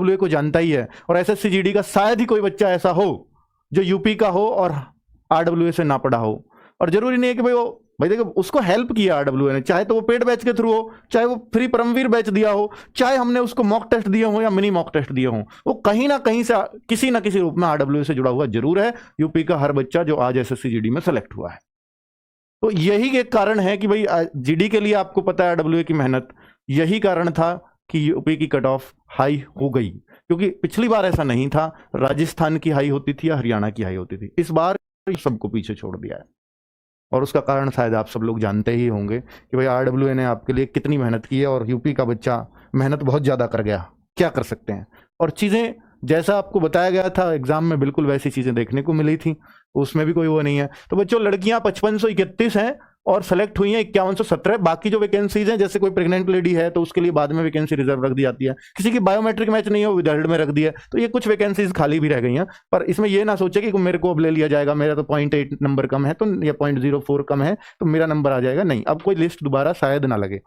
RWA को जानता ही है, और एसएससी जीडी का शायद ही कोई बच्चा ऐसा हो जो यूपी का हो और आरडब्ल्यूए से ना पढ़ा हो। और जरूरी नहीं है कि भाई देखो उसको हेल्प किया आरडब्ल्यूए ने, चाहे तो वो पेड बैच के थ्रू हो, चाहे वो फ्री परमवीर बैच दिया हो, चाहे हमने उसको मॉक टेस्ट दिए हो या मिनी मॉक टेस्ट दिए हो, वो कहीं ना कहीं से किसी ना किसी रूप में आरडब्ल्यूए से जुड़ा हुआ जरूर है। यूपी का हर बच्चा जो आज एसएससी जीडी में सेलेक्ट हुआ है, तो यही एक कारण है कि भाई जीडी के लिए आपको पता है आरडब्ल्यूए की मेहनत, यही कारण था कि यूपी की कट ऑफ हाई हो गई, क्योंकि पिछली बार ऐसा नहीं था, राजस्थान की हाई होती थी या हरियाणा की हाई होती थी, इस बार सबको पीछे छोड़ दिया है। और उसका कारण शायद आप सब लोग जानते ही होंगे कि भाई आरडब्ल्यूए ने आपके लिए कितनी मेहनत की है, और यूपी का बच्चा मेहनत बहुत ज़्यादा कर गया, क्या कर सकते हैं। और चीज़ें जैसा आपको बताया गया था एग्जाम में बिल्कुल वैसी चीज़ें देखने को मिली थी, उसमें भी कोई वो नहीं है। तो बच्चों लड़कियां 5531 हैं और सेलेक्ट हुई हैं 5117। बाकी जो वैकेंसीज हैं, जैसे कोई प्रेग्नेंट लेडी है तो उसके लिए बाद में वैकेंसी रिजर्व रख दी जाती है, किसी की बायोमेट्रिक मैच नहीं हो विदाउट में रख दिया, तो ये कुछ वैकेंसीज खाली भी रह गई हैं। पर इसमें ये ना सोचे कि मेरे को अब ले लिया जाएगा, मेरा तो 0.8 नंबर कम है तो या 0.04 कम है तो मेरा नंबर आ जाएगा, नहीं, अब कोई लिस्ट दोबारा शायद ना लगे,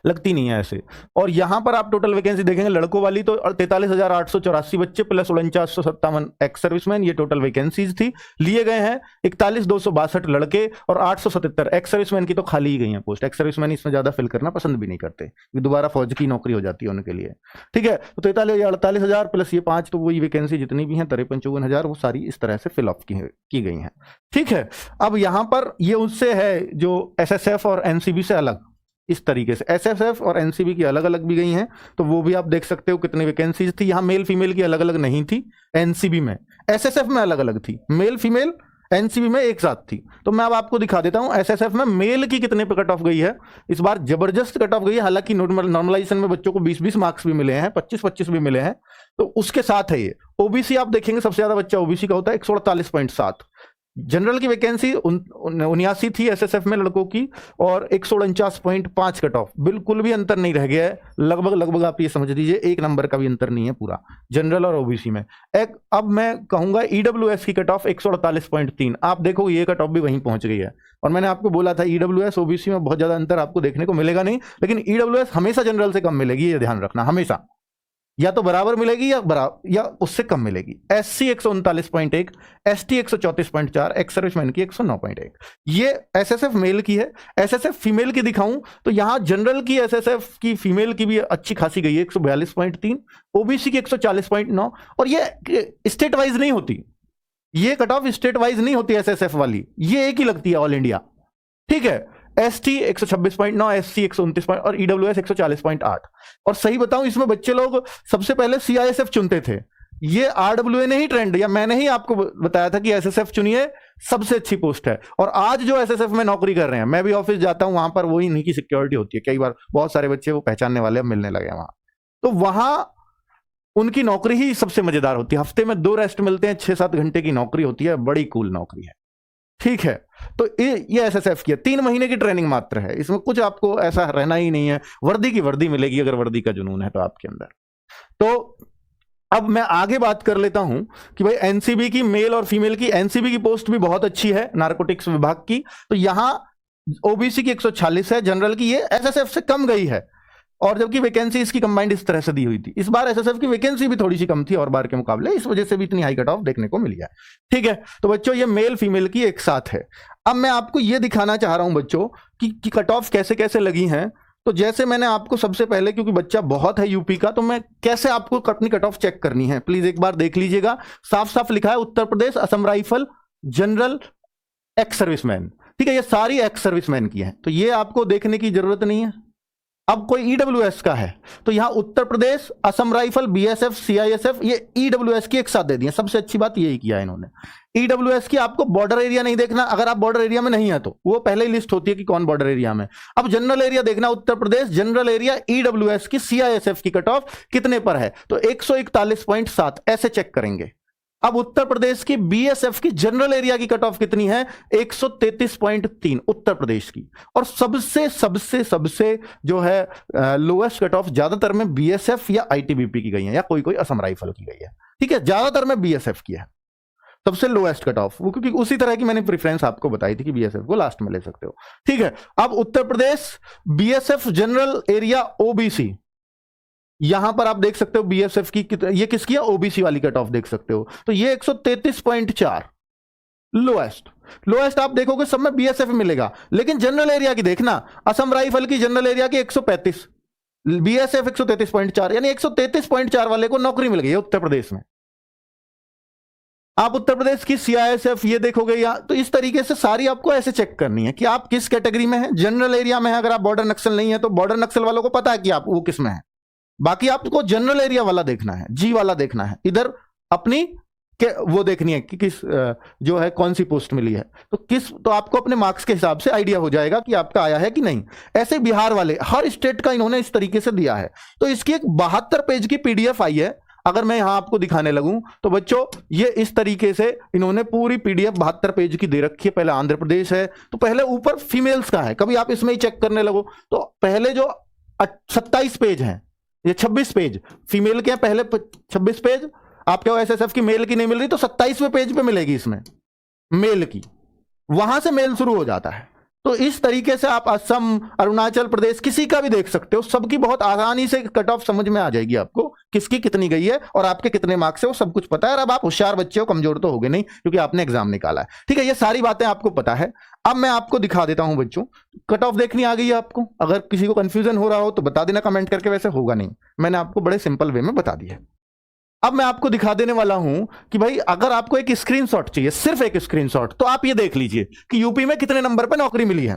लगती नहीं है ऐसे। और यहां पर आप टोटल वैकेंसी देखेंगे लड़कों वाली तो 43,884 बच्चे प्लस 4957 एक्स सर्विसमैन, ये टोटल वैकेंसीज थी। लिए गए हैं 41,262 लड़के और 877 एक्स सर्विसमैन की तो खाली ही गई हैं पोस्ट। एक्स सर्विसमैन इसमें ज्यादा फिल करना पसंद भी नहीं करते, दोबारा फौज की नौकरी हो जाती है उनके लिए, ठीक है। तो 43,48,000 प्लस ये 5, तो वही वैकेंसी जितनी भी हैं 53,54,000 वो सारी इस तरह से फिल ऑफ की गई हैं, ठीक है। अब यहां पर ये उससे है जो एसएसएफ और एनसीबी से अलग, इस तरीके से एसएसएफ और एनसीबी की अलग अलग भी गई हैं, तो वो भी आप देख सकते हो कितनी वैकेंसीज थी। यहां मेल फीमेल की अलग अलग नहीं थी एनसीबी में, एसएसएफ में अलग अलग थी, मेल फीमेल एनसीबी में एक साथ थी। तो मैं अब आपको दिखा देता हूं एसएसएफ में मेल की कितने पे कट ऑफ गई है। इस बार जबरदस्त कट ऑफ गई है, हालांकि नॉर्मलाइजेशन में बच्चों को 20-20 मार्क्स भी मिले हैं, 25-25 भी मिले हैं, तो उसके साथ है ये। ओबीसी आप देखेंगे सबसे ज्यादा बच्चा ओबीसी का होता है 148.7। जनरल की वैकेंसी 79 थी एसएसएफ में लड़कों की और 149.5 कट ऑफ, बिल्कुल भी अंतर नहीं रह गया है, लगभग आप ये समझ लीजिए 1 नंबर का भी अंतर नहीं है पूरा जनरल और ओबीसी में। अब मैं कहूंगा ईडब्ल्यूएस की कट ऑफ 148.3, आप देखो ये कट ऑफ भी वहीं पहुंच गई है। और मैंने आपको बोला था ईडब्ल्यूएस ओबीसी में बहुत ज्यादा अंतर आपको देखने को मिलेगा नहीं, लेकिन ईडब्ल्यूएस हमेशा जनरल से कम मिलेगी, ये ध्यान रखना, हमेशा या तो बराबर मिलेगी या उससे कम मिलेगी। एससी 139.1, एसटी 134.4, एक्स सर्विसमैन की 109.1। ये एसएसएफ मेल की है। एसएसएफ फीमेल की दिखाऊं तो यहां जनरल की एसएसएफ की फीमेल की भी अच्छी खासी गई है 142.3, ओबीसी की 140.9। और ये स्टेट वाइज नहीं होती, ये कट ऑफ स्टेट वाइज नहीं होती एसएसएफ वाली, ये एक ही लगती है ऑल इंडिया, ठीक है। एसटी 126.9, एससी 129 और ईडब्ल्यूएस 140.8। और सही बताऊं इसमें बच्चे लोग सबसे पहले सीआईएसएफ चुनते थे, ये आरडब्ल्यूए ने ही ट्रेंड, या मैंने ही आपको बताया था कि एसएसएफ चुनिए सबसे अच्छी पोस्ट है। और आज जो एसएसएफ में नौकरी कर रहे हैं, मैं भी ऑफिस जाता हूं, वहां पर वही इन्हीं की सिक्योरिटी होती है, कई बार बहुत सारे बच्चे वो पहचानने वाले मिलने लगे वहां, तो वहां उनकी नौकरी ही सबसे मजेदार होती है। हफ्ते में 2 रेस्ट मिलते हैं, 6-7 घंटे की नौकरी होती है, बड़ी कूल नौकरी है, ठीक है। तो ये एसएसएफ की है, 3 महीने की ट्रेनिंग मात्र है, इसमें कुछ आपको ऐसा रहना ही नहीं है, वर्दी की वर्दी मिलेगी अगर वर्दी का जुनून है तो आपके अंदर। तो अब मैं आगे बात कर लेता हूं कि भाई एनसीबी की मेल और फीमेल की, एनसीबी की पोस्ट भी बहुत अच्छी है नारकोटिक्स विभाग की, तो यहां ओबीसी की 146 है, जनरल की ये एसएसएफ से कम गई है, और जबकि वैकेंसी इसकी कंबाइंड इस तरह से दी हुई थी। इस बार एसएसएफ की वैकेंसी भी थोड़ी सी कम थी और बार के मुकाबले, इस वजह से भी इतनी हाई कट ऑफ देखने को मिली है, ठीक है। तो बच्चों ये मेल फीमेल की एक साथ है। अब मैं आपको ये दिखाना चाह रहा हूं बच्चों कि कट ऑफ कैसे कैसे लगी हैं। तो जैसे मैंने आपको सबसे पहले, क्योंकि बच्चा बहुत है यूपी का, तो मैं कैसे आपको अपनी कट ऑफ चेक करनी है प्लीज एक बार देख लीजिएगा। साफ साफ लिखा है Uttar Pradesh Assam rifle general ex serviceman, ठीक है, ये सारी एक्स सर्विसमैन की है, तो ये आपको देखने की जरूरत नहीं है। अब कोई ईडब्ल्यूएस का है तो यहां उत्तर Pradesh Assam rifle BSF CISF ये ईडब्ल्यूएस की एक साथ दे दिए, सबसे अच्छी बात यही किया इन्होंने। ईडब्ल्यूएस की आपको बॉर्डर एरिया नहीं देखना, अगर आप बॉर्डर एरिया में नहीं है तो वो पहले ही लिस्ट होती है कि कौन बॉर्डर एरिया में। अब जनरल एरिया देखना, Uttar Pradesh general area EWS की सीआईएसएफ की कट ऑफ कितने पर है, तो 141.7 ऐसे चेक करेंगे। अब उत्तर प्रदेश की बीएसएफ की जनरल एरिया की कट ऑफ कितनी है, 133.3 उत्तर प्रदेश की। और सबसे सबसे सबसे जो है लोएस्ट कट ऑफ ज्यादातर में बीएसएफ या आईटीबीपी की गई है, या कोई कोई असम राइफल की गई है, ठीक है, ज्यादातर में बीएसएफ की है सबसे लोएस्ट कट ऑफ, वो क्योंकि उसी तरह की मैंने प्रेफरेंस आपको बताई थी कि बीएसएफ को लास्ट में ले सकते हो, ठीक है। अब Uttar Pradesh BSF general area OBC, यहां पर आप देख सकते हो बीएसएफ की ये किसकी है, ओबीसी वाली कट ऑफ देख सकते हो, तो ये 133.4 लोएस्ट आप देखोगे सब में बीएसएफ मिलेगा। लेकिन जनरल एरिया की देखना, असम राइफल की जनरल एरिया की 135, बीएसएफ 133.4, यानी 133.4 वाले को नौकरी मिल गई है उत्तर प्रदेश में। आप उत्तर प्रदेश की सीआईएसएफ ये देखोगे या, तो इस तरीके से सारी आपको ऐसे चेक करनी है कि आप किस कैटेगरी में हैं। जनरल एरिया में है, अगर आप बॉर्डर नक्सल नहीं है तो बॉर्डर नक्सल वालों को पता है कि आप वो किस में है। बाकी आपको जनरल एरिया वाला देखना है, जी वाला देखना है, इधर अपनी वो देखनी है कि किस जो है कौन सी पोस्ट मिली है, तो आपको अपने मार्क्स के हिसाब से आइडिया हो जाएगा कि आपका आया है कि नहीं। ऐसे बिहार वाले हर स्टेट का इन्होंने इस तरीके से दिया है। तो इसकी एक 72 पेज की पीडीएफ आई है, अगर मैं यहां आपको दिखाने लगूं तो बच्चों ये इस तरीके से इन्होंने पूरी पीडीएफ 72 पेज की दे रखी है। पहले आंध्र प्रदेश है, तो पहले ऊपर फीमेल्स का है, कभी आप इसमें ही चेक करने लगो तो पहले जो 27 पेज हैं, ये 26 पेज फीमेल के हैं, पहले 26 पेज आपके एसएसएफ की मेल की नहीं मिल रही तो 27वें पेज पे मिलेगी इसमें मेल की, वहां से मेल शुरू हो जाता है। तो इस तरीके से आप असम, अरुणाचल प्रदेश किसी का भी देख सकते हो, सबकी बहुत आसानी से कट ऑफ समझ में आ जाएगी आपको, किसकी कितनी गई है और आपके कितने मार्क्स है वो सब कुछ पता है। और अब आप होशियार बच्चे हो, कमजोर तो होगे नहीं क्योंकि आपने एग्जाम निकाला है, ठीक है, ये सारी बातें आपको पता है। अब मैं आपको दिखा देता हूं बच्चों, कट ऑफ देखनी आ गई है आपको। अगर किसी को कंफ्यूजन हो रहा हो तो बता देना कमेंट करके, वैसे होगा नहीं, मैंने आपको बड़े सिंपल वे में बता दिया है। अब मैं आपको दिखा देने वाला हूं कि भाई अगर आपको एक स्क्रीनशॉट चाहिए, सिर्फ एक स्क्रीनशॉट, तो आप ये देख लीजिए कि यूपी में कितने नंबर पे नौकरी मिली है।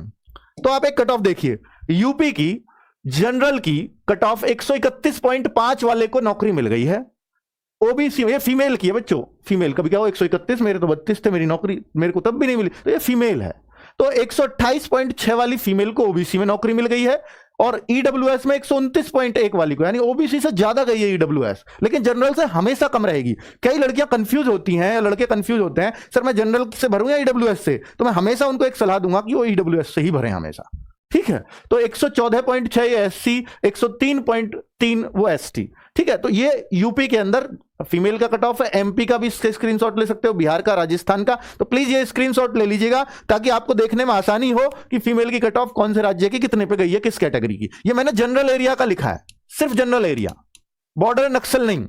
तो आप एक कट ऑफ देखिए, यूपी की जनरल की कट ऑफ 131.5 वाले को नौकरी मिल गई है। ओबीसी, ये फीमेल की है बच्चों, फीमेल, कभी क्या हो 131, मेरे तो 32 थे, मेरी नौकरी मेरे को तब भी नहीं मिली, तो ये फीमेल है। तो 128.6 वाली फीमेल को ओबीसी में नौकरी मिल गई है और ईडब्ल्यूएस में 129.1 वाली को, यानी ओबीसी से ज्यादा गई है ईडब्ल्यूएस, लेकिन जनरल से हमेशा कम रहेगी। कई लड़कियां कंफ्यूज होती हैं, लड़के कंफ्यूज होते हैं, सर मैं जनरल से भरूं या ईडब्ल्यूएस से, तो मैं हमेशा उनको एक सलाह दूंगा कि वो ईडब्ल्यूएस से ही भरें हमेशा, ठीक है। तो 114.6 एससी, 103.3 वो एसटी, ठीक है। तो ये यूपी के अंदर फीमेल का कट ऑफ है। एमपी का भी इसके स्क्रीनशॉट ले सकते हो, बिहार का, राजस्थान का, तो प्लीज ये स्क्रीनशॉट ले लीजिएगा ताकि आपको देखने में आसानी हो कि फीमेल की कट ऑफ कौन से राज्य की कितने पे गई है, किस कैटेगरी की। ये मैंने जनरल एरिया का लिखा है, सिर्फ जनरल एरिया, बॉर्डर नक्सल नहीं।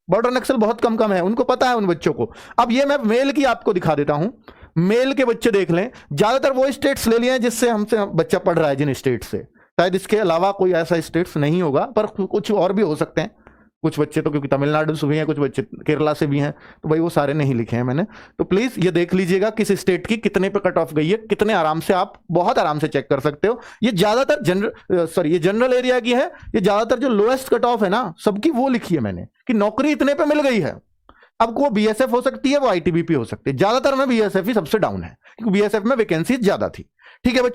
बॉर्डर नक्सल बहुत कम है, उनको पता है उन बच्चों को। अब ये मैं मेल की आपको दिखा देता हूं, मेल के बच्चे देख लें, ज्यादातर वो स्टेट्स ले लिए हैं जिससे हमसे बच्चा पढ़ रहा है, जिन स्टेट से, शायद इसके अलावा कोई ऐसा स्टेट्स नहीं होगा, पर कुछ और भी हो सकते हैं। कुछ बच्चे तो क्योंकि तमिलनाडु से भी हैं, कुछ बच्चे केरला से भी हैं, तो भाई वो सारे नहीं लिखे हैं मैंने। तो प्लीज ये देख लीजिएगा किस स्टेट की कितने पे कट ऑफ गई है, कितने आराम से, आप बहुत आराम से चेक कर सकते हो। ये ज्यादातर ये जनरल एरिया की है, ये ज्यादातर जो लोएस्ट कट ऑफ है ना सबकी वो लिखी है मैंने कि नौकरी इतने पे मिल गई है। अब वो बीएसएफ हो सकती है, वो आईटीबीपी हो सकती है, ज्यादातर में बीएसएफ ही सबसे डाउन है क्योंकि बीएसएफ में वैकेंसी ज्यादा थी, ठीक है बच्चों।